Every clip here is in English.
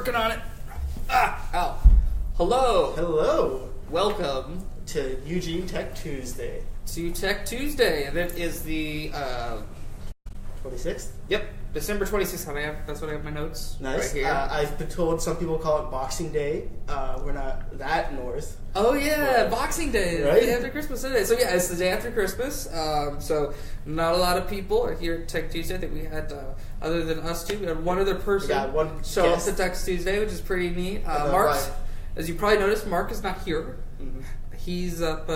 Working on it. Ow. Hello. Hello. Welcome to Eugene Tech Tuesday. To Tech Tuesday, and it is the 26th? Yep, December 26th. That's what I have in my notes. Nice. Right here. I've been told some people call it Boxing Day. We're not that north. Oh yeah, but, Boxing Day, right? The day after Christmas Day. So yeah, it's the day after Christmas. So not a lot of people are here at Tech Tuesday. I think we had, other than us two, we had one other person show up to Tech Tuesday, which is pretty neat. Mark, as you probably noticed, Mark is not here. Mm-hmm. He's up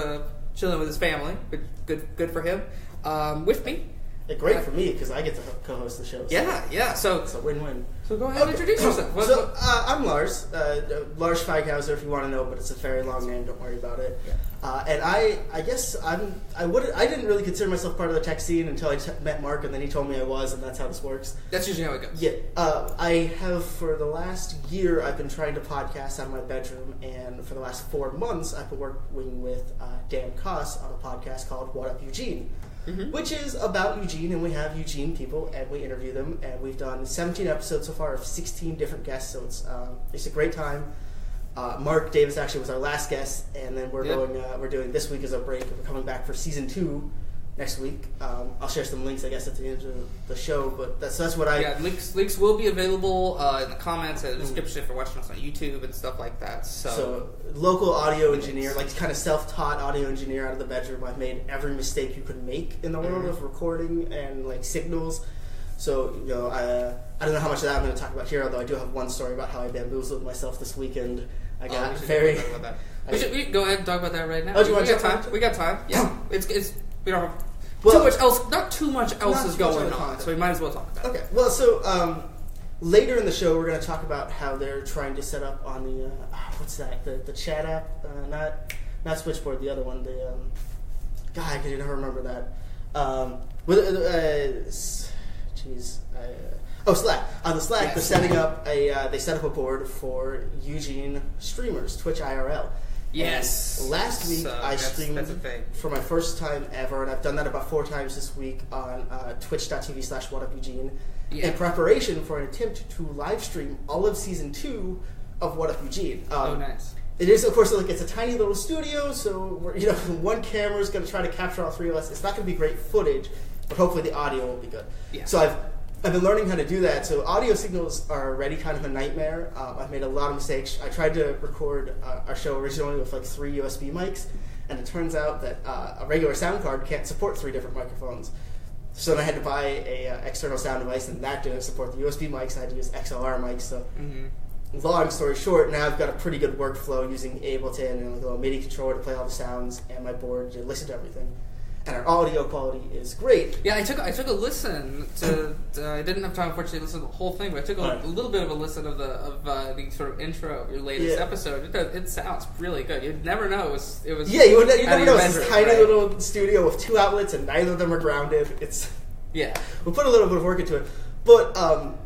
chilling with his family. Good for him. With me. Great for me because I get to co-host the show. So yeah. So it's a win-win. So go ahead and introduce yourself. I'm Lars. Lars Schweighauser, if you want to know, but it's a very long name. Don't worry about it. Yeah. And I guess I didn't really consider myself part of the tech scene until I met Mark, and then he told me I was, and that's how this works. That's usually how it goes. Yeah. I have for the last year I've been trying to podcast out of my bedroom, and for the last 4 months I've been working with Dan Koss on a podcast called Up Eugene. Mm-hmm. Which is about Eugene, and we have Eugene people, and we interview them, and we've done 17 episodes so far of 16 different guests, so it's a great time. Mark Davis actually was our last guest, and then we're doing this week as a break, and we're coming back for season 2 next week. I'll share some links, I guess, at the end of the show, but that's what I... Yeah, links will be available in the comments and the description if you're watching us on YouTube and stuff like that. So local audio engineer, like kind of self-taught audio engineer out of the bedroom. I've made every mistake you could make in the world of recording and like signals. So, I don't know how much of that I'm going to talk about here, although I do have one story about how I bamboozled myself this weekend. I got very... We can go ahead and talk about that right now. Oh, do you want to talk about it? We got time. Yeah. We don't have... Not too much else is going on, so we might as well talk about it. Okay, well, so later in the show, we're going to talk about how they're trying to set up on the, what's that, the chat app? Not Switchboard, the other one, God, I can never remember that. Slack. On the Slack, they're setting up they set up a board for Eugene streamers, Twitch IRL. Yes. And last week I streamed for my first time ever, and I've done that about 4 times this week on twitch.tv/WhatUpEugene in preparation for an attempt to live stream all of season 2 of What Up Eugene. Nice. It is, of course, it's a tiny little studio, so one camera is going to try to capture all 3 of us. It's not going to be great footage, but hopefully the audio will be good. Yeah. So I've been learning how to do that. So audio signals are already kind of a nightmare. I've made a lot of mistakes. I tried to record our show originally with 3 USB mics, and it turns out that a regular sound card can't support 3 different microphones. So then I had to buy a external sound device, and that didn't support the USB mics. I had to use XLR mics. So long story short, now I've got a pretty good workflow using Ableton and a little MIDI controller to play all the sounds, and my board to listen to everything. And our audio quality is great. Yeah, I took a listen to. I didn't have time, unfortunately, to listen to the whole thing, but I took a little bit of a listen of the sort of intro of your latest episode. It sounds really good. You'd never know it was. Yeah, you never know. It's this tiny little studio with 2 outlets, and neither of them are grounded. We'll put a little bit of work into it. But,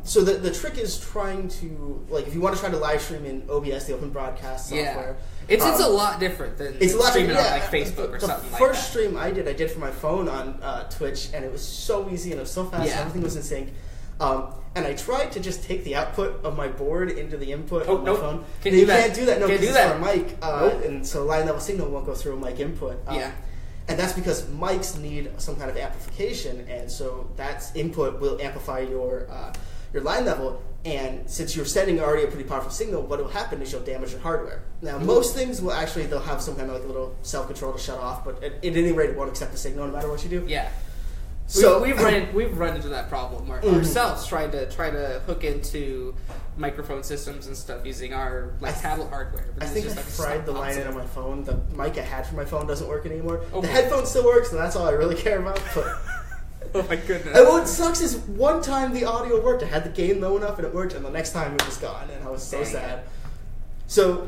so the trick is trying to, if you want to try to live stream in OBS, the Open Broadcast software. It's a lot different than streaming on something like that. The first stream I did from my phone on Twitch, and it was so easy and it was so fast, and everything was in sync. And I tried to just take the output of my board into the input of my phone. You can't do that. No, because it's for a mic, and so line level signal won't go through a mic input. And that's because mics need some kind of amplification, and so that input will amplify your line level. And since you're sending already a pretty powerful signal, what will happen is you'll damage your hardware. Now, most things will they'll have some kind of a little self-control to shut off, but at any rate, it won't accept the signal no matter what you do. Yeah. So we've run into that problem ourselves, trying to hook into microphone systems and stuff using our tablet hardware. I think I fried the line in on my phone. The mic I had for my phone doesn't work anymore. The headphone still works, and that's all I really care about. But oh my goodness! And what sucks is one time the audio worked. I had the gain low enough, and it worked, and the next time it was gone, and I was so sad. So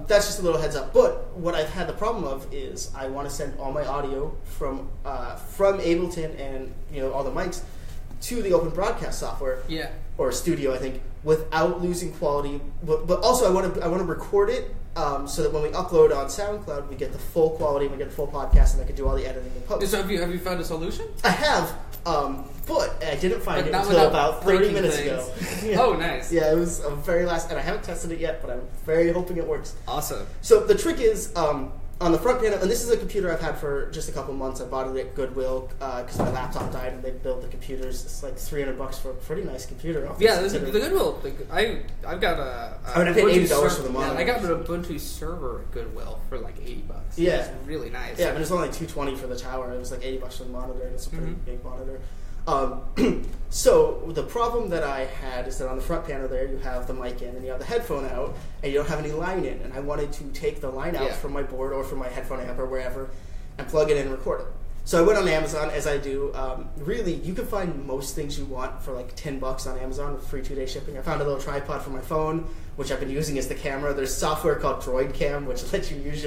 that's just a little heads up. But what I've had the problem of is I want to send all my audio from Ableton and all the mics to the Open Broadcast software, or Studio, I think, without losing quality. But also, I want to record it so that when we upload on SoundCloud, we get the full quality, we get the full podcast, and I can do all the editing and post. So have you found a solution? I have, but I didn't find it until about 30 minutes ago. Yeah. Oh, nice. Yeah, it was a very last, and I haven't tested it yet, but I'm very hoping it works. Awesome. So the trick is, on the front panel, and this is a computer I've had for just a couple months. I bought it at Goodwill because my laptop died, and they built the computers. It's like $300 for a pretty nice computer. Yeah, the Goodwill. I've got a I paid $80 for the monitor. Yeah, I got an Ubuntu server at Goodwill for like $80. Yeah, it's really nice. Yeah, but it's only like $220 for the tower. It was like $80 for the monitor, and it's a pretty big monitor. So the problem that I had is that on the front panel there you have the mic in and you have the headphone out and you don't have any line in, and I wanted to take the line out from my board or from my headphone amp or wherever and plug it in and record it. So I went on Amazon, as I do. Really, you can find most things you want for like $10 on Amazon with free 2-day shipping. I found a little tripod for my phone, which I've been using as the camera. There's software called Droid Cam, which lets you use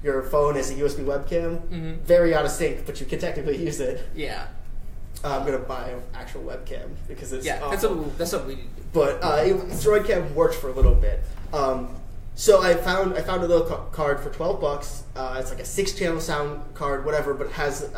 your phone as a USB webcam. Very out of sync, but you can technically use it. Yeah. I'm going to buy an actual webcam because it's awful. That's what we need. But Droid Cam worked for a little bit. So I found a little card for $12. It's like a 6-channel sound card, whatever, but it has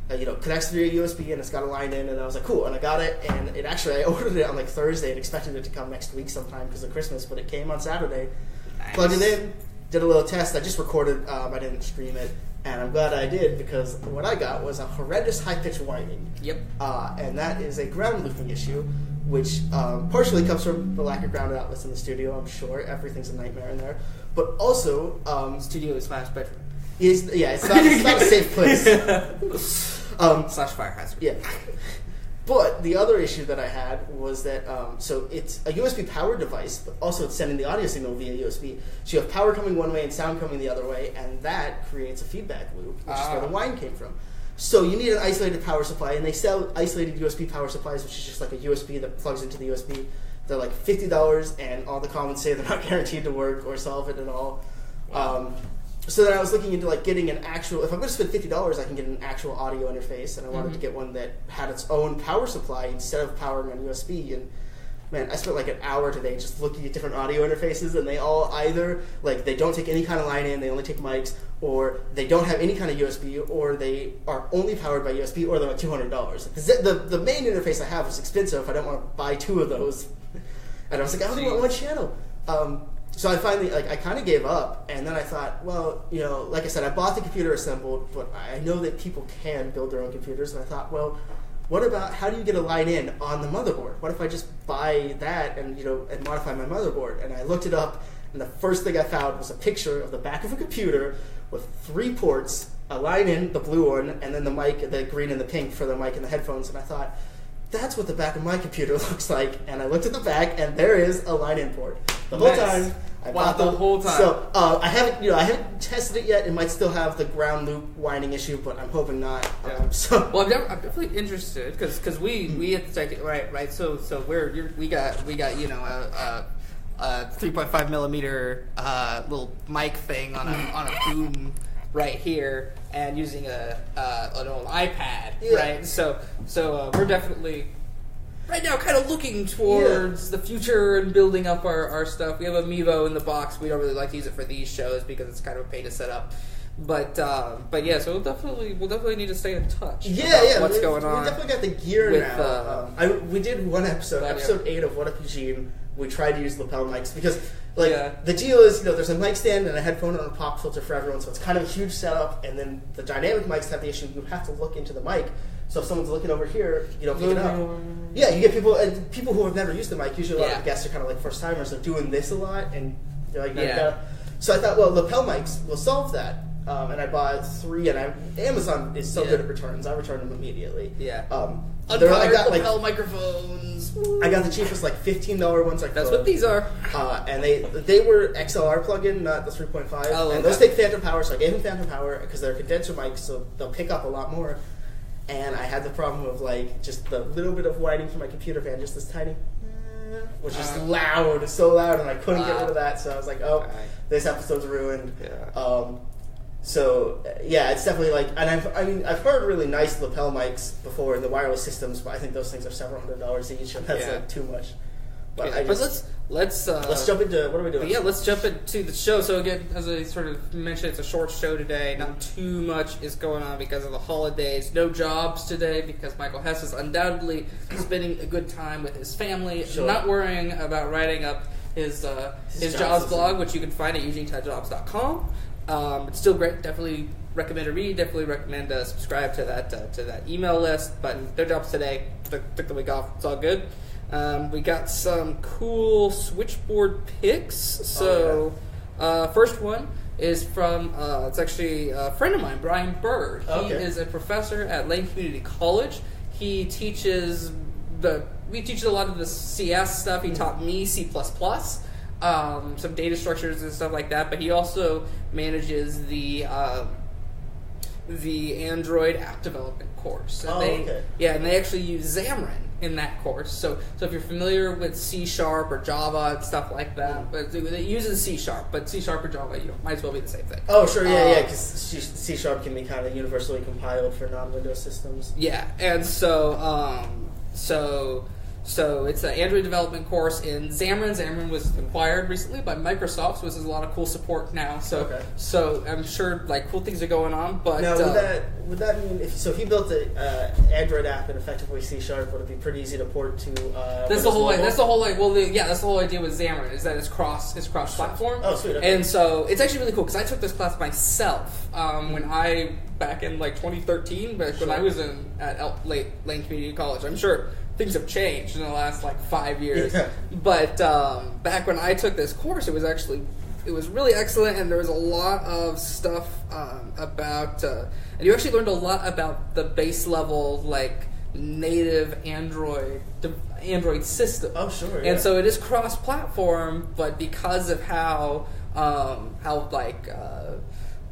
connects through a USB and it's got a line in, and I was like, cool, and I got it, and I ordered it on like Thursday and expected it to come next week sometime because of Christmas, but it came on Saturday. Nice. Plugged it in, did a little test. I just recorded. I didn't stream it. And I'm glad I did, because what I got was a horrendous high-pitched whining. Yep. And that is a ground looping issue, which partially comes from the lack of ground outlets in the studio, I'm sure. Everything's a nightmare in there. But also... studio is slash bedroom. It's not a safe place. Slash fire hazard. Yeah. But the other issue that I had was that, so it's a USB powered device, but also it's sending the audio signal via USB. So you have power coming one way and sound coming the other way, and that creates a feedback loop, which is where the whine came from. So you need an isolated power supply, and they sell isolated USB power supplies, which is just like a USB that plugs into the USB. They're like $50, and all the comments say they're not guaranteed to work or solve it at all. Wow. So then I was looking into like getting an actual, if I'm going to spend $50, I can get an actual audio interface, and I wanted to get one that had its own power supply instead of powering on USB. And man, I spent like an hour today just looking at different audio interfaces, and they all either, like, they don't take any kind of line in, they only take mics, or they don't have any kind of USB, or they are only powered by USB, or they're like $200. The main interface I have is expensive. I don't want to buy 2 of those. And I was like, I only want one channel. So I finally, I kind of gave up, and then I thought, well, like I said, I bought the computer assembled, but I know that people can build their own computers, and I thought, well, what about, how do you get a line in on the motherboard? What if I just buy that and, and modify my motherboard? And I looked it up, and the first thing I found was a picture of the back of a computer with 3 ports, a line in, the blue one, and then the mic, the green and the pink for the mic and the headphones, and I thought, that's what the back of my computer looks like. And I looked at the back, and there is a line-in port. The whole time. The whole time. So I haven't tested it yet. It might still have the ground loop whining issue, but I'm hoping not. Yeah. Well, I'm definitely interested because we at the Tech, right. So we got a 3.5 millimeter little mic thing on a boom right here, and using an old iPad, right? So we're definitely right now kind of looking towards the future and building up our stuff. We have a Mevo in the box. We don't really like to use it for these shows because it's kind of a pain to set up. But yeah, so we'll definitely need to stay in touch. What's going on? We definitely got the gear now. We did one episode 8 of What Up Eugene. We tried to use lapel mics because the deal is, there's a mic stand and a headphone and a pop filter for everyone, so it's kind of a huge setup. And then the dynamic mics have the issue you have to look into the mic. So if someone's looking over here, you don't pick it up. Yeah, you get people who have never used the mic. Usually a lot of the guests are kind of like first timers. They're doing this a lot, and they're like, So I thought, well, lapel mics will solve that. And I bought 3, and Amazon is so good at returns. I returned them immediately. Yeah. I got lapel microphones. I got the cheapest, like $15 ones I could. That's what these are. And they were XLR plug-in, not the 3.5. And those take phantom power, so I gave them phantom power because they're condenser mics, so they'll pick up a lot more. And I had the problem of just the little bit of whining from my computer fan, just this tiny, which is loud, so loud, and I couldn't get rid of that. So I was like, this episode's ruined. Yeah. So it's definitely and I've heard really nice lapel mics before in the wireless systems, but I think those things are several $100s each, and that's too much. But let's jump into what are we doing? Yeah, let's jump into the show. So again, as I sort of mentioned, it's a short show today. Not too much is going on because of the holidays. No jobs today because Michael Hess is undoubtedly spending a good time with his family, not worrying about writing up his jobs blog, which you can find at eugenetechjobs.com. It's still great. Definitely recommend a read. Definitely recommend subscribe to that email list. But no jobs today. Took the week off. It's all good. We got some cool switchboard picks. So, first one is from, it's actually a friend of mine, Brian Bird. He is a professor at Lane Community College. He teaches we teach a lot of the CS stuff. He taught me C++, some data structures and stuff like that, but he also manages the Android app development course. And and they actually use Xamarin in that course. So if you're familiar with C# or Java and stuff like that, but it uses C#, but C# or Java, might as well be the same thing. Oh, sure, yeah, because C# can be kind of universally compiled for non-Windows systems. Yeah, and so it's an Android development course in Xamarin. Xamarin was acquired recently by Microsoft, so this is a lot of cool support now. So I'm sure cool things are going on. But now, would that mean if he built an Android app in effectively C#, would it be pretty easy to port to? That's the whole idea with Xamarin is that it's cross platform. Oh, sweet. Okay. And so it's actually really cool because I took this class myself when back in 2013, when I was at Lane Community College. I'm sure things have changed in the last 5 years. Yeah. But back when I took this course, it was really excellent, and there was a lot of stuff about, and you actually learned a lot about the base level native Android system. Oh, sure. Yeah. And so it is cross-platform, but because of how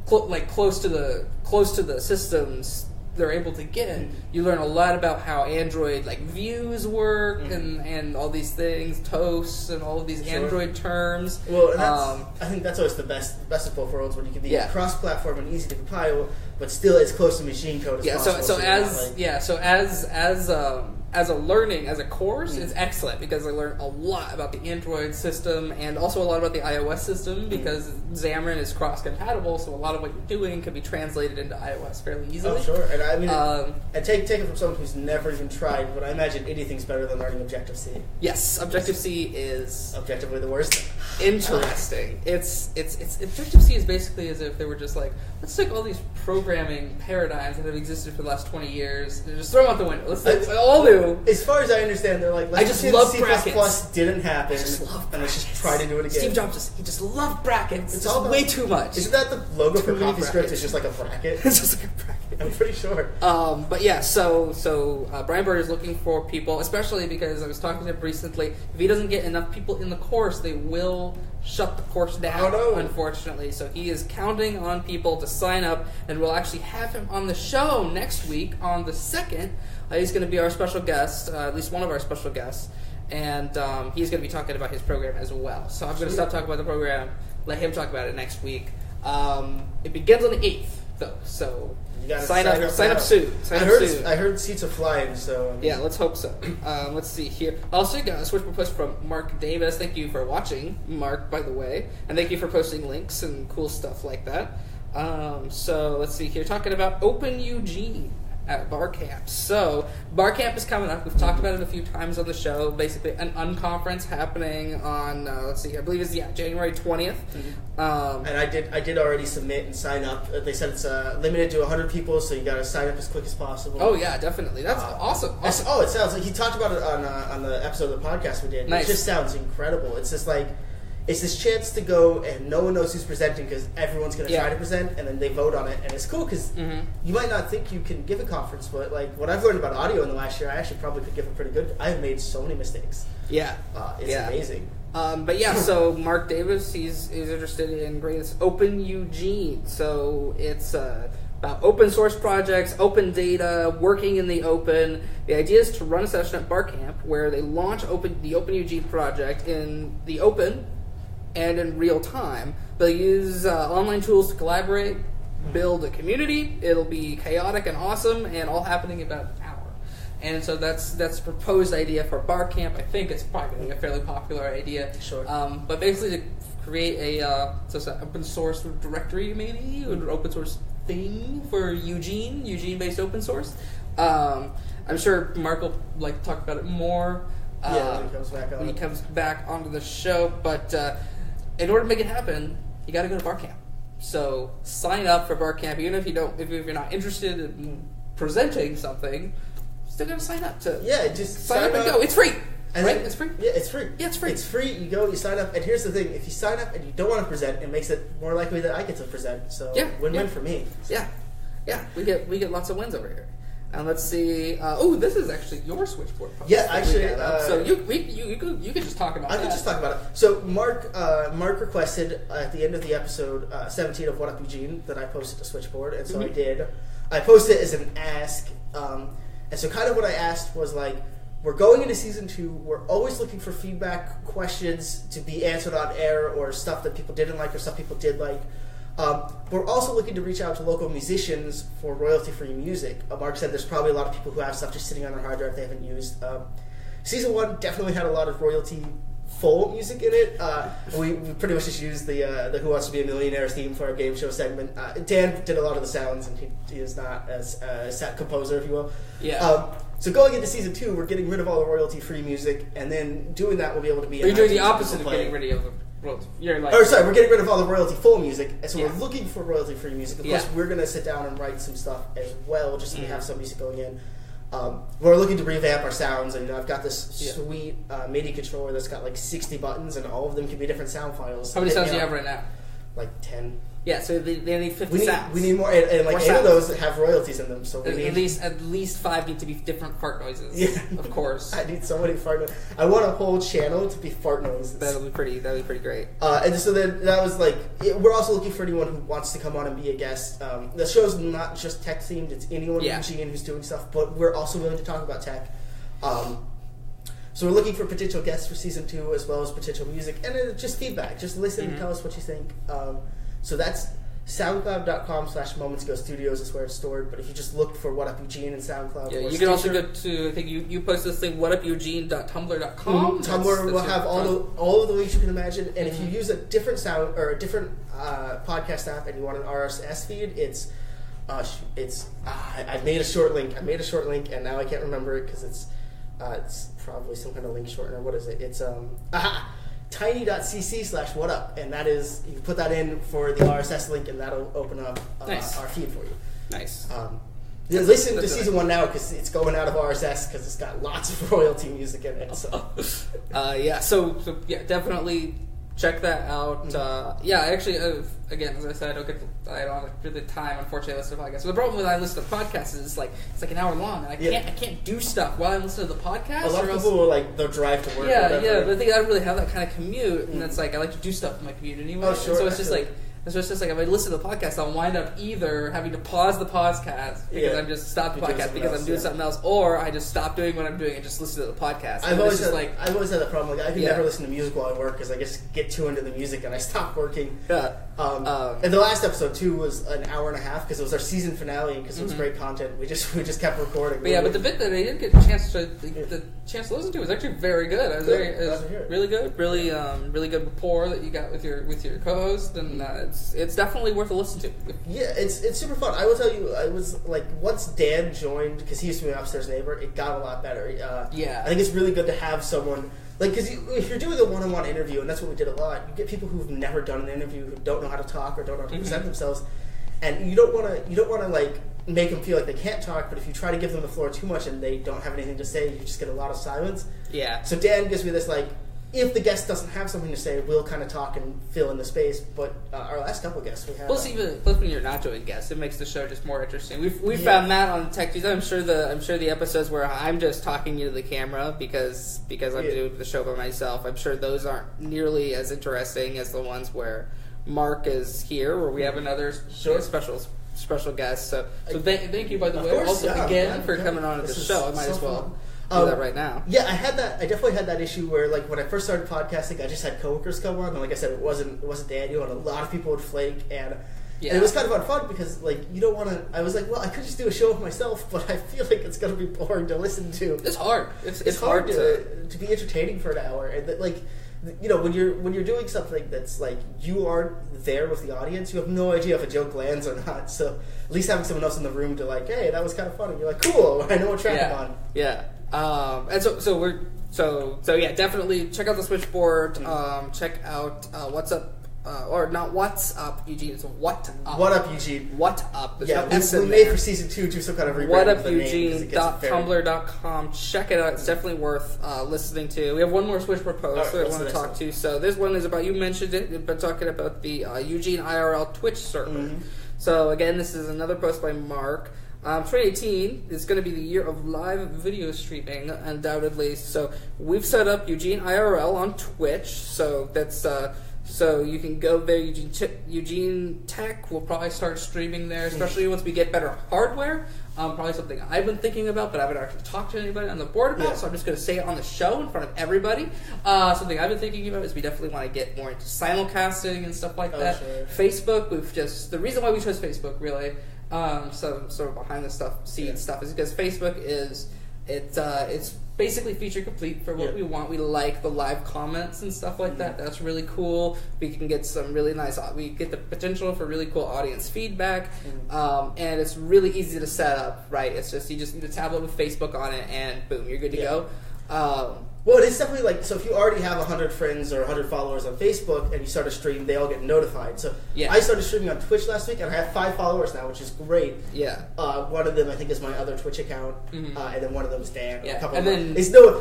close to the systems they're able to get, you learn a lot about how Android views work and all these things, toasts and all of these Android terms. Well, and I think that's always the best of both worlds, when you can be cross-platform and easy to compile, but still as close to machine code as possible. As a course, it's excellent because I learned a lot about the Android system and also a lot about the iOS system because Xamarin is cross-compatible, so a lot of what you're doing can be translated into iOS fairly easily. Oh, sure. And I mean, and take it from someone who's never even tried, but I imagine anything's better than learning Objective-C. Yes, Objective-C is objectively the worst. Interesting. It's Objective-C is basically as if they were just let's take all these programming paradigms that have existed for the last 20 years and just throw them out the window. Let's all new. As far as I understand, they're I just love C++ brackets. didn't happen, and let's just try to do it again. Steve Jobs just loved brackets. It's all way too much. Isn't that the logo for CoffeeScript? It's just like a bracket. It's just like a bracket. I'm pretty sure. But yeah, so Brian Bird is looking for people, especially because I was talking to him recently. If he doesn't get enough people in the course, they will shut the course down, unfortunately. So he is counting on people to sign up, and we'll actually have him on the show next week on the 2nd. He's going to be our special guest, at least one of our special guests, and he's going to be talking about his program as well. So I'm going to stop talking about the program, let him talk about it next week. It begins on the 8th, though, so sign up soon. I heard seats are flying, so... Yeah, let's hope so. Let's see here. Also, got a Switchboard Picks from Mark Davis. Thank you for watching, Mark, by the way, and thank you for posting links and cool stuff like that. So let's see here. Talking about Open Eugene at Barcamp. So Barcamp is coming up. We've talked about it a few times on the show. Basically, an unconference happening on I believe it's January 20th. And I did already submit and sign up. They said it's limited to 100 people, so you got to sign up as quick as possible. Oh yeah, definitely. That's awesome. It sounds like he talked about it on the episode of the podcast we did. Nice. It just sounds incredible. It's just it's this chance to go and no one knows who's presenting because everyone's going to try to present, and then they vote on it, and it's cool because you might not think you can give a conference, but what I've learned about audio in the last year, I actually probably could give it pretty good. I've made so many mistakes. Yeah, it's amazing. But yeah, so Mark Davis, he's interested in creating this Open Eugene. So it's about open source projects, open data, working in the open. The idea is to run a session at Barcamp where they launch the Open Eugene project in the open and in real time. They'll use online tools to collaborate, build a community. It'll be chaotic and awesome, and all happening in about an hour. And so that's a proposed idea for Barcamp. I think it's probably going to be a fairly popular idea. Sure. But basically to create an open source directory, maybe, or an open source thing for Eugene-based open source. I'm sure Mark will talk about it more when he comes back onto the show. But in order to make it happen, you got to go to Barcamp. So sign up for Barcamp, even if you're not interested in presenting something. Still gotta sign up to just sign up and go. It's free. And right? Then, it's free. Yeah, it's free. Yeah, it's free. It's free. You go, you sign up, and here's the thing: if you sign up and you don't want to present, it makes it more likely that I get to present. So win-win for me. So. Yeah. We get lots of wins over here. And let's see. This is actually your Switchboard post. Yeah, actually. So you could just talk about. I could just talk about it. So Mark requested at the end of the episode 17 of What Up Eugene that I posted to Switchboard, and so I did. I posted it as an ask. And so kind of what I asked was we're going into season 2. We're always looking for feedback, questions to be answered on air, or stuff that people didn't like or stuff people did like. We're also looking to reach out to local musicians for royalty-free music. Mark said there's probably a lot of people who have stuff just sitting on their hard drive they haven't used. Season 1 definitely had a lot of royalty-full music in it. We pretty much just used the Who Wants to Be a Millionaire theme for our game show segment. Dan did a lot of the sounds, and he is not as a set composer, if you will. Yeah. So going into season 2, we're getting rid of all the royalty-free music, and then doing that, we'll be able to be. You're doing the opposite of getting rid of the royalty. We're getting rid of all the royalty-full music, and so we're looking for royalty-free music. Of course, we're going to sit down and write some stuff as well, just so we have some music going in. We're looking to revamp our sounds, and I've got this sweet MIDI controller that's got 60 buttons, and all of them can be different sound files. How many sounds do you have right now? 10. Yeah, so they need 50 sounds. We need more, and 8 of those have royalties in them. So we need at least 5 need to be different fart noises. Yeah, of course. I need so many fart noises. I want a whole channel to be fart noises. That'll be pretty great. And so then that was we're also looking for anyone who wants to come on and be a guest. The show's not just tech themed; it's anyone in Eugene who's doing stuff. But we're also willing to talk about tech. So we're looking for potential guests for season 2, as well as potential music, and just feedback. Just listen and tell us what you think. So that's SoundCloud.com/MomentsGoStudios is where it's stored. But if you just look for What Up Eugene in SoundCloud, you can also go to, I think you posted this thing, whatupeugene.tumblr.com. Tumblr will have all of the links you can imagine. And if you use a different sound or a different podcast app and you want an RSS feed, it's I made a short link. And now I can't remember it because it's probably some kind of link shortener. What is it? It's tiny.cc/whatup, and that is, you put that in for the RSS link, and that'll open up our feed for you. Nice. Listen to season 1 now because it's going out of RSS because it's got lots of royalty music in it. So, so definitely check that out. Actually, again, as I said, I don't have really time, unfortunately, to listen to podcasts. So the problem with I listen to podcasts is it's an hour long, and I can't do stuff while I listen to the podcast. A lot of people will they'll drive to work. But I think I don't really have that kind of commute, and it's I like to do stuff in my commute anyway. Oh, sure. So it's just if I listen to the podcast, I'll wind up either having to pause the podcast because I'm just stopped the podcast because I'm doing something else, or I just stop doing what I'm doing and just listen to the podcast. I've always had that problem. I can never listen to music while I work because I just get too into the music and I stop working. Yeah. And the last episode too was an hour and a half because it was our season finale because it was great content. We just kept recording. But the bit that I didn't get a chance to listen to was actually very good. It was really good, really good rapport that you got with your co-host, and it's definitely worth a listen to. Yeah, it's super fun. I will tell you, I was once Dan joined, because he used to be my upstairs neighbor, it got a lot better. I think it's really good to have someone, because if you're doing a one-on-one interview, and that's what we did a lot, you get people who've never done an interview, who don't know how to talk or don't know how to present themselves, and you don't want to make them feel like they can't talk, but if you try to give them the floor too much and they don't have anything to say, you just get a lot of silence. Yeah. So Dan gives me this if the guest doesn't have something to say, we'll kind of talk and fill in the space. But our last couple of guests, we had. Plus, even when you're not doing guests, it makes the show just more interesting. We found that on TechTuesday. I'm sure the episodes where I'm just talking into the camera because I'm doing the show by myself. I'm sure those aren't nearly as interesting as the ones where Mark is here, where we have another special guest. So thank you, by the way, again for coming on to the show. I might as well do that right now. Yeah, I definitely had that issue where when I first started podcasting, I just had coworkers come on, and like I said, it wasn't Daniel, and a lot of people would flake, and Yeah. And it was kind of fun because, like, you don't want to... I was like, well, I could just do a show of myself, but I feel like it's going to be boring to listen to. It's hard. It's hard to be entertaining for an hour. And, like, you know, when you're doing something that's, like, you aren't there with the audience, you have no idea if a joke lands or not. So at least having someone else in the room to, like, hey, that was kind of funny. You're like, cool, I know what track I'm on. Yeah. And so yeah, definitely check out the Switchboard. Check out What's Up, or not What's Up Eugene. It's What Up. What Up Eugene. What Up. There's we made for season 2 do some kind of rebrand. WhatUpEugene.tumblr.com. Check it out. It's definitely worth listening to. We have one more Switchboard post that I want to talk to. So this one is about, you mentioned it, but talking about the Eugene IRL Twitch server. So again, this is another post by Mark. 2018 is going to be the year of live video streaming, undoubtedly. So we've set up Eugene IRL on Twitch. So that's so you can go there. Eugene Tech will probably start streaming there, especially once we get better hardware. Probably something I've been thinking about, but I haven't actually talked to anybody on the board about. So I'm just going to say it on the show in front of everybody. Something I've been thinking about is we definitely want to get more into simulcasting and stuff like that. Sure. Facebook, the reason why we chose Facebook really. So sort of behind the scenes stuff is because Facebook it's basically feature complete for what we want. We like the live comments and stuff like that. That's really cool. We can get some really nice. We get the potential for really cool audience feedback, and it's really easy to set up. Right? It's just you just need a tablet with Facebook on it, and boom, you're good to go. Well, it is definitely like, so if you already have 100 friends or 100 followers on Facebook and you start a stream, they all get notified. So I started streaming on Twitch last week and I have 5 followers now, which is great. Yeah. One of them I think is my other Twitch account, and then one of them is Dan. Yeah. A couple and of then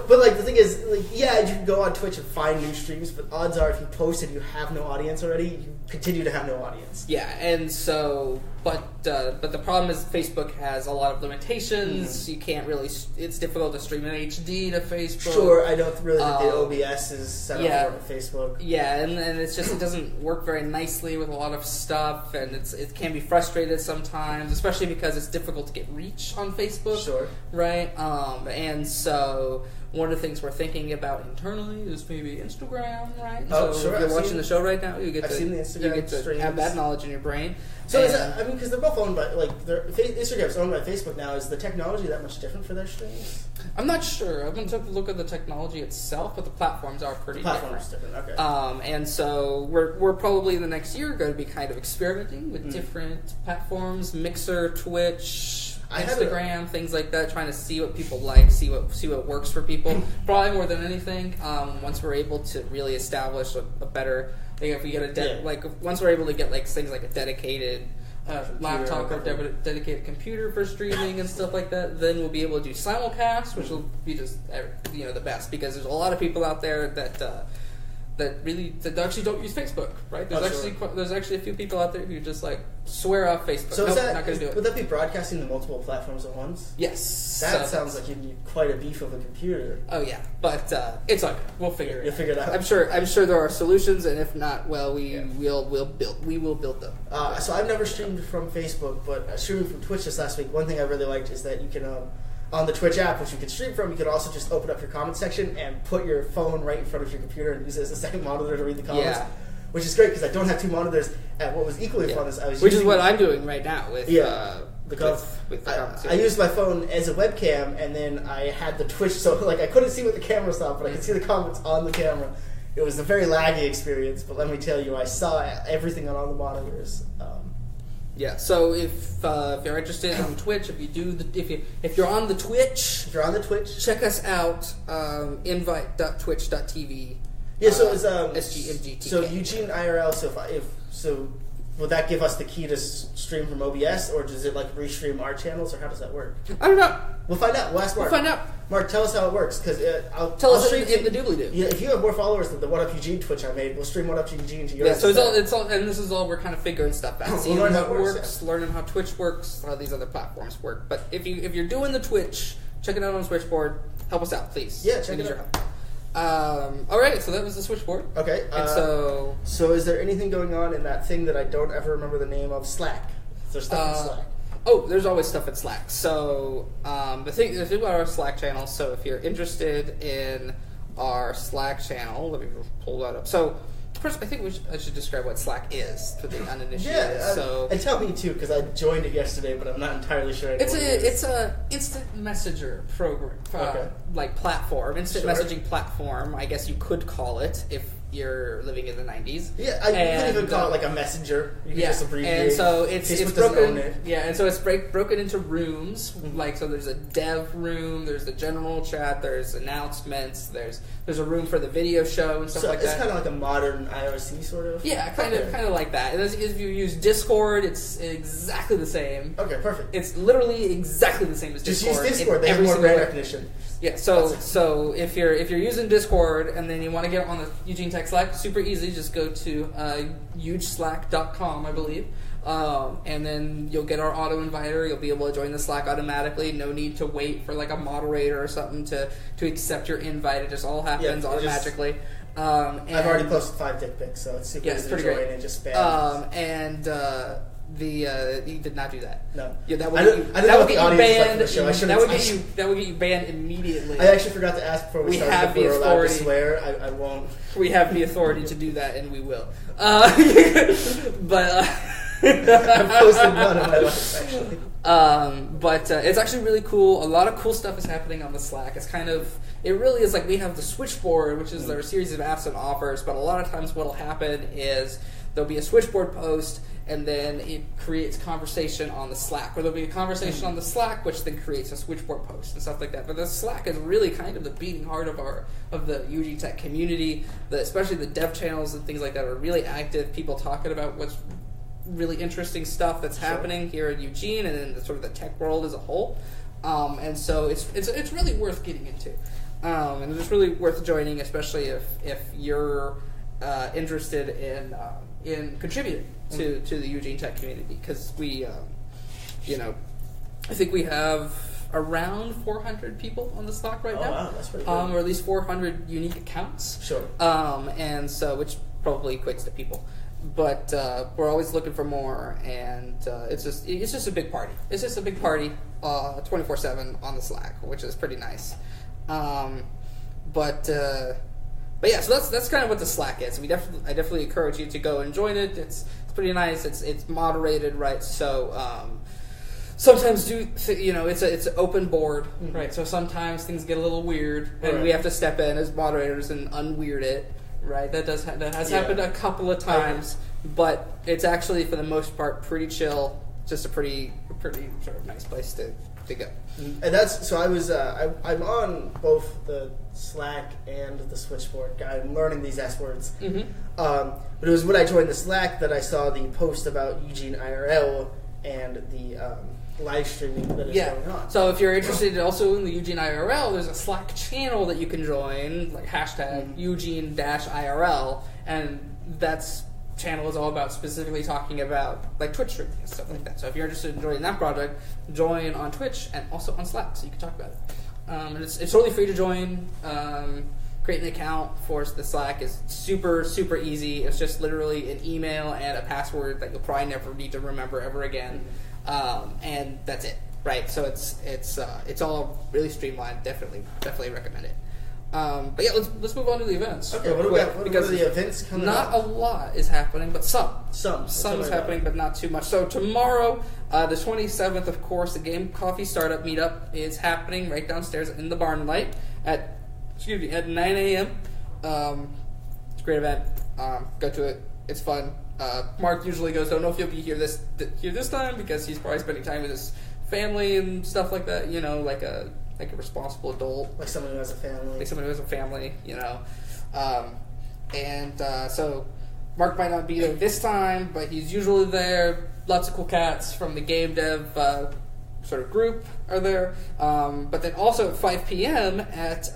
but like the thing is, like, you can go on Twitch and find new streams, but odds are if you post and you have no audience already, you continue to have no audience. Yeah, and so. But the problem is Facebook has a lot of limitations. You can't really. It's difficult to stream in HD to Facebook. Sure, I don't really think the OBS is set up for Facebook. Yeah, and it's just it doesn't work very nicely with a lot of stuff, and it can be frustrated sometimes, especially because it's difficult to get reach on Facebook. Sure, right? And so. One of the things we're thinking about internally is maybe Instagram, right? Oh, so if you're watching the show right now, you get seen the Instagram to have that knowledge in your brain. So is that, I mean, because they're both owned by, like, Instagram's owned by Facebook now. Is the technology that much different for their streams? I'm not sure. I haven't took a look at the technology itself, but the platforms are pretty different. Okay. And so we're probably in the next year going to be kind of experimenting with different platforms, Mixer, Twitch, Instagram, things like that, trying to see what people like, see what works for people. Probably more than anything, once we're able to really establish a better. If we get once we're able to get like things like a dedicated laptop or dedicated computer for streaming and stuff like that, then we'll be able to do simulcast, which will be just the best, because there's a lot of people out there that actually don't use Facebook, right? There's actually a few people out there who just like swear off Facebook. So not going to do it. Would that be broadcasting to multiple platforms at once? Yes. That sounds like you need quite a beef of a computer. Oh yeah, but it's okay. We'll figure it out. You'll figure it out. I'm sure there are solutions, and if not, well, we'll build them. So I've never streamed from Facebook, but streaming from Twitch this last week. One thing I really liked is that you can. On the Twitch app, which you can stream from, you can also just open up your comment section and put your phone right in front of your computer and use it as a second monitor to read the comments. Yeah. Which is great because I don't have 2 monitors. And what was equally fun is which is what I'm doing right now with the comments. I used my phone as a webcam, and then I had the Twitch, so like I couldn't see what the camera saw, but I could see the comments on the camera. It was a very laggy experience, but let me tell you, I saw everything on all the monitors. Yeah, so if you're interested on Twitch, if you're on the Twitch, check us out. Invite.twitch.tv. Yeah, so it's SGMGTK. So Eugene IRL. So will that give us the key to stream from OBS, or does it like restream our channels, or how does that work? I don't know. We'll find out. We'll ask Mark. We'll find out. Mark, tell us how it works, because I'll stream in the doobly-doo. Yeah, if you have more followers than the What Up Eugene Twitch I made, we'll stream What Up Eugene to yours. Yeah, so it's all, and this is all we're kind of figuring stuff out. Seeing how it works, learning how Twitch works, how these other platforms work. But if you're doing the Twitch, check it out on Switchboard. Help us out, please. Yeah, check it out. All right, so that was the Switchboard. Okay. And so is there anything going on in that thing that I don't ever remember the name of, Slack? Is there stuff in Slack? Oh, there's always stuff in Slack. So the thing about our Slack channel, so if you're interested in our Slack channel, let me pull that up. So first, I think I should describe what Slack is for the uninitiated. And tell me too, because I joined it yesterday, but I'm not entirely sure. It's a instant messenger program, like platform, instant messaging platform. I guess you could call it if you're living in the 90s. Yeah, you could even call it like a messenger. You could just abbreviate. And so it's broken. Yeah, and so it's broken into rooms. Mm-hmm. Like, so there's a dev room, there's the general chat, there's announcements, there's a room for the video show and stuff like that. So it's kind of like a modern IRC sort of. Yeah, kind of like that. And if you use Discord, it's exactly the same. Okay, perfect. It's literally exactly the same as Discord. Just use Discord. They have more brand recognition. Yeah, so if you're using Discord and then you want to get on the Eugene Tech Slack, super easy. Just go to hugeslack.com, I believe, and then you'll get our auto inviter. You'll be able to join the Slack automatically. No need to wait for like a moderator or something to accept your invite. It just all happens automatically. I've already posted 5 dick pics, so it's super easy to join and just spam. You did not do that. No. Yeah, that would get you banned. That would get you banned immediately. I actually forgot to ask before we started if we were allowed to swear. I won't. We have the authority to do that, and we will. But I've posted none in my life, actually. But it's actually really cool. A lot of cool stuff is happening on the Slack. It really is like we have the Switchboard, which is our series of apps and offers, but a lot of times what'll happen is there'll be a Switchboard post, and then it creates conversation on the Slack. Or there'll be a conversation on the Slack, which then creates a Switchboard post and stuff like that. But the Slack is really kind of the beating heart of the Eugene Tech community. Especially the dev channels and things like that are really active. People talking about what's really interesting stuff that's happening here in Eugene and in sort of the tech world as a whole. And so it's really worth getting into. And it's really worth joining, especially if you're interested in contributing to the Eugene Tech community, because we, I think we have around 400 people on the Slack right now. Wow, that's pretty good. Or at least 400 unique accounts. Sure. And so, which probably equates to people. But we're always looking for more, and it's just a big party. It's just a big party, 24/7 on the Slack, which is pretty nice. But yeah, so that's kind of what the Slack is. I definitely encourage you to go and join it. It's pretty nice. It's moderated, right? So sometimes it's an open board, right? So sometimes things get a little weird, and we have to step in as moderators and unweird it, right? That has happened a couple of times, but it's actually for the most part pretty chill. Just a pretty sort of nice place to go. And that's so. I'm on both the Slack and the Switchboard guide. I'm learning these S words. Mm-hmm. But it was when I joined the Slack that I saw the post about Eugene IRL and the live streaming that is going on. So if you're interested also in the Eugene IRL, there's a Slack channel that you can join, like hashtag Eugene-IRL, and that's channel is all about specifically talking about like Twitch streaming and stuff like that. So if you're interested in joining that project, join on Twitch and also on Slack, so you can talk about it. And it's totally free to join. Create an account for the Slack is super, super easy. It's just literally an email and a password that you'll probably never need to remember ever again, and that's it. Right? So it's all really streamlined. Definitely recommend it. But yeah, let's move on to the events. Okay, what are the events coming up? Not a lot is happening, but some is happening, but not too much. So tomorrow, the 27th, of course, the Game Coffee Startup Meetup is happening right downstairs in the Barn Light at 9 a.m. It's a great event. Go to it. It's fun. Mark usually goes. Don't know if you'll be here this time because he's probably spending time with his family and stuff like that. You know, like a responsible adult. Like someone who has a family. You know. So Mark might not be there this time, but he's usually there. Lots of cool cats from the game dev sort of group are there. But then also at 5 p.m. at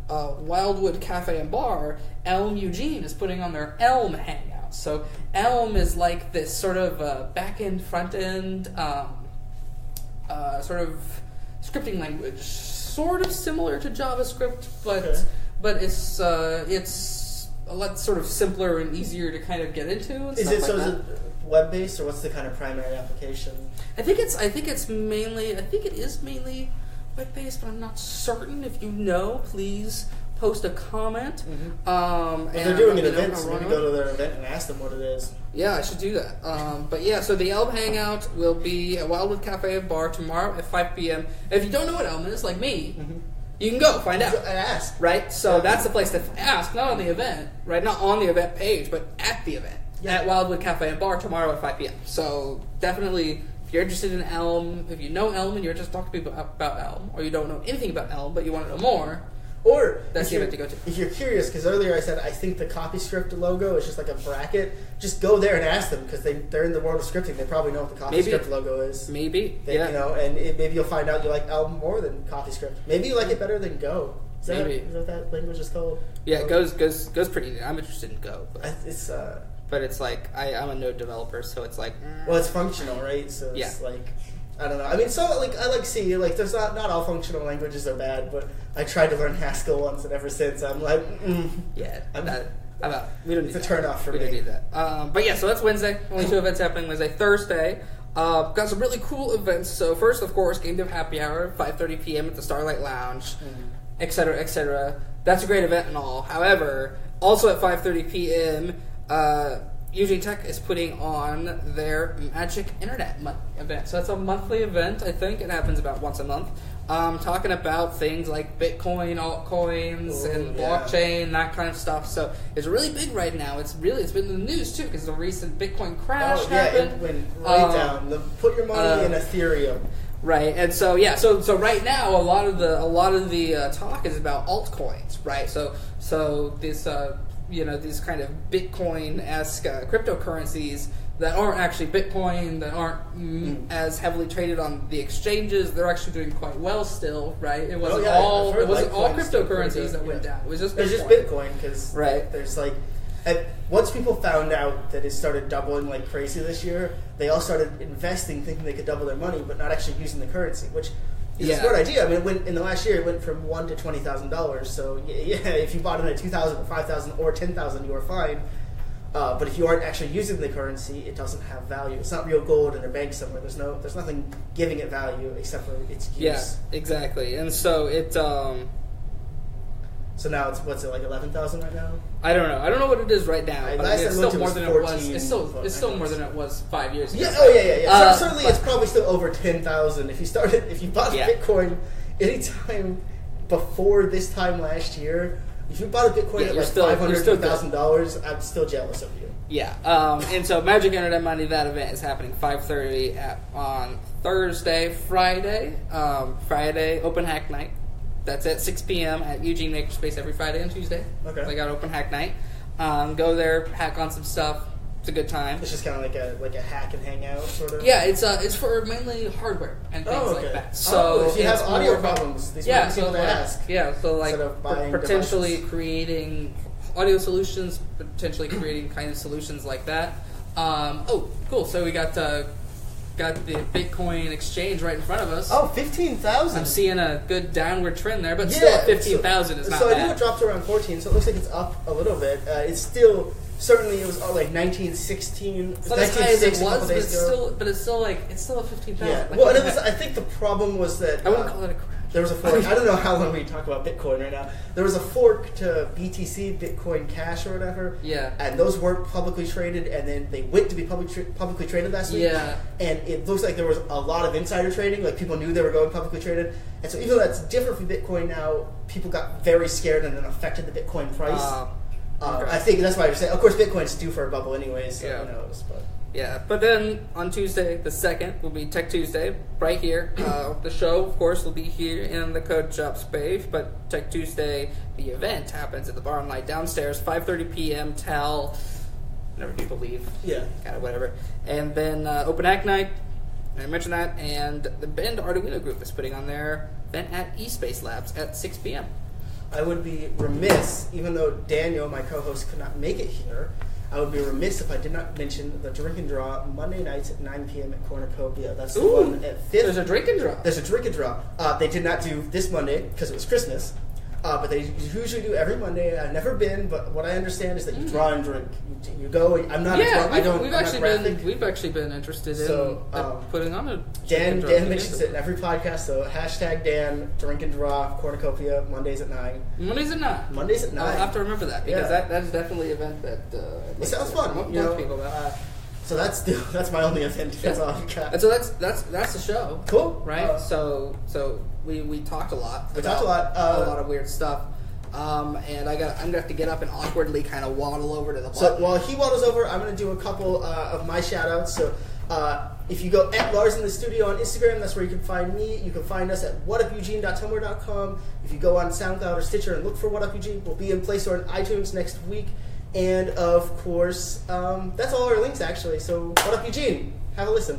Wildwood Cafe and Bar, Elm Eugene is putting on their Elm Hangout. So Elm is like this sort of back-end, front-end sort of scripting language, sort of similar to JavaScript, but it's a lot sort of simpler and easier to kind of get into. And is it web-based, or what's the kind of primary application? I think it is mainly web-based, but I'm not certain. If you know, please post a comment. If they're doing an event, so maybe go to their event and ask them what it is. Yeah, I should do that. But yeah, so the Elm Hangout will be at Wildwood Cafe and Bar tomorrow at 5 p.m. If you don't know what Elm is, like me, you can go find out. And ask. Right? So that's the place to ask, not on the event, right? Not on the event page, but at the event. Yeah. At Wildwood Cafe and Bar tomorrow at 5 p.m. So definitely, if you're interested in Elm, if you know Elm and you're just talking to people about Elm, or you don't know anything about Elm but you want to know more, or that's the event to go to. If you're curious, because earlier I said I think the CopyScript logo is just like a bracket, just go there and ask them, because they're in the world of scripting. They probably know what the CopyScript logo is. Maybe. You know, and maybe you'll find out you like Elm more than CopyScript. Maybe you like it better than Go. Is that what that language is called? Yeah, Go's pretty neat. I'm interested in Go. But but it's like, I'm a Node developer, so it's like... Well, it's functional, right? So it's like... I don't know. I mean, so like I like C. Like, there's not all functional languages are bad, but I tried to learn Haskell once, and ever since I'm like, yeah, I'm out. We don't need it's a turn off for me. We don't need that. But yeah, so that's Wednesday. Only 2 events happening Wednesday. Thursday, got some really cool events. So first, of course, Game Dev Happy Hour, 5:30 p.m. at the Starlight Lounge, etc., etc. That's a great event and all. However, also at 5:30 p.m. Eugene Tech is putting on their Magic Internet event. So that's a monthly event, I think. It happens about once a month. Talking about things like Bitcoin, altcoins, and blockchain, that kind of stuff. So it's really big right now. It's been in the news, too, because the recent Bitcoin crash happened. It went right down. Put your money in Ethereum. Right, and so so right now a lot of the talk is about altcoins, right? So this these kind of Bitcoin-esque cryptocurrencies that aren't actually Bitcoin, that aren't as heavily traded on the exchanges, they're actually doing quite well still, right? It wasn't all cryptocurrencies that went down. It was just Bitcoin, because there's like... once people found out that it started doubling like crazy this year, they all started investing, thinking they could double their money, but not actually using the currency, which is a smart idea. I mean, in the last year, it went from $1,000 to $20,000. So if you bought it at $2,000 or $5,000 or $10,000, you were fine. But if you aren't actually using the currency, it doesn't have value. It's not real gold in a bank somewhere. There's nothing giving it value except for its use. Yeah, exactly. And so it. So now it's like 11,000 right now? I don't know. I don't know what it is right now. But it's still more than it was. It's still more than it was 5 years ago. Yeah. Certainly, it's probably still over 10,000. If you bought Bitcoin anytime before this time last year, if you bought a Bitcoin at like $500,000, I'm still jealous of you. Yeah. And so Magic Internet Money, that event is happening 5:30 on Thursday, Friday. Friday Open Hack Night. That's at 6 p.m. at Eugene Makerspace every Friday and Tuesday. Okay. They got Open Hack Night. Go there, hack on some stuff. It's a good time. It's just kind of like a hack and hang out sort of. Yeah, it's for mainly hardware and things like that. So if you have audio problems, these are people to ask. Yeah, so like potentially creating audio solutions, potentially creating kind of solutions like that. Cool. So we got the Bitcoin exchange right in front of us. 15,000. I'm seeing a good downward trend there, but still at 15,000 is not bad. So I knew it dropped around 14, so it looks like it's up a little bit. It's still, certainly it was like 1916. It's not as high as it was, but it's still at 15,000. Yeah. Well, and I think the problem was that... I wouldn't call it a crash. There was a fork. I don't know how long we talk about Bitcoin right now. There was a fork to BTC, Bitcoin Cash or whatever. Yeah. And those weren't publicly traded, and then they went to be publicly traded last week. Yeah. And it looks like there was a lot of insider trading. Like, people knew they were going publicly traded. And so even though that's different from Bitcoin now, people got very scared and it affected the Bitcoin price. Okay. I think that's why you're saying, of course, Bitcoin's due for a bubble anyway, so who knows. But then on Tuesday, the 2nd, will be Tech Tuesday, right here. The show, of course, will be here in the Code Shop space, but Tech Tuesday, the event, happens at the Bar and Light downstairs, 5:30 p.m. till whenever people leave. Yeah. Kind of whatever. And then Open Hack Night, I mentioned that, and the Bend Arduino group is putting on their event at eSpace Labs at 6 p.m. I would be remiss, even though Daniel, my co-host, could not make it here, I would be remiss if I did not mention the Drink and Draw Monday nights at 9 p.m. at Cornucopia. That's the one at 5th. There's a Drink and Draw. There's a Drink and Draw. They did not do this Monday because it was Christmas. But they usually do every Monday. I've never been, but what I understand is that you draw and drink. You go. I'm not. We've actually been interested in putting on a. Dan mentions it in every podcast. So #Dan Drink and Draw Cornucopia Mondays at 9. Mondays at 9. I'll have to remember that because that is definitely an event that. It sounds fun. People about. So that's my only event. That's all I've got. And so that's the show. Cool. Right. So we talked a lot. A lot of weird stuff. And I'm gonna have to get up and awkwardly kind of waddle over to the. So while he waddles over, I'm gonna do a couple of my shout outs. So if you go at Lars in the Studio on Instagram, that's where you can find me. You can find us at whatupeugene.tumblr.com. If you go on SoundCloud or Stitcher and look for What Up Eugene, we'll be in Play Store and iTunes next week. And of course, that's all our links actually. So What Up Eugene? Have a listen.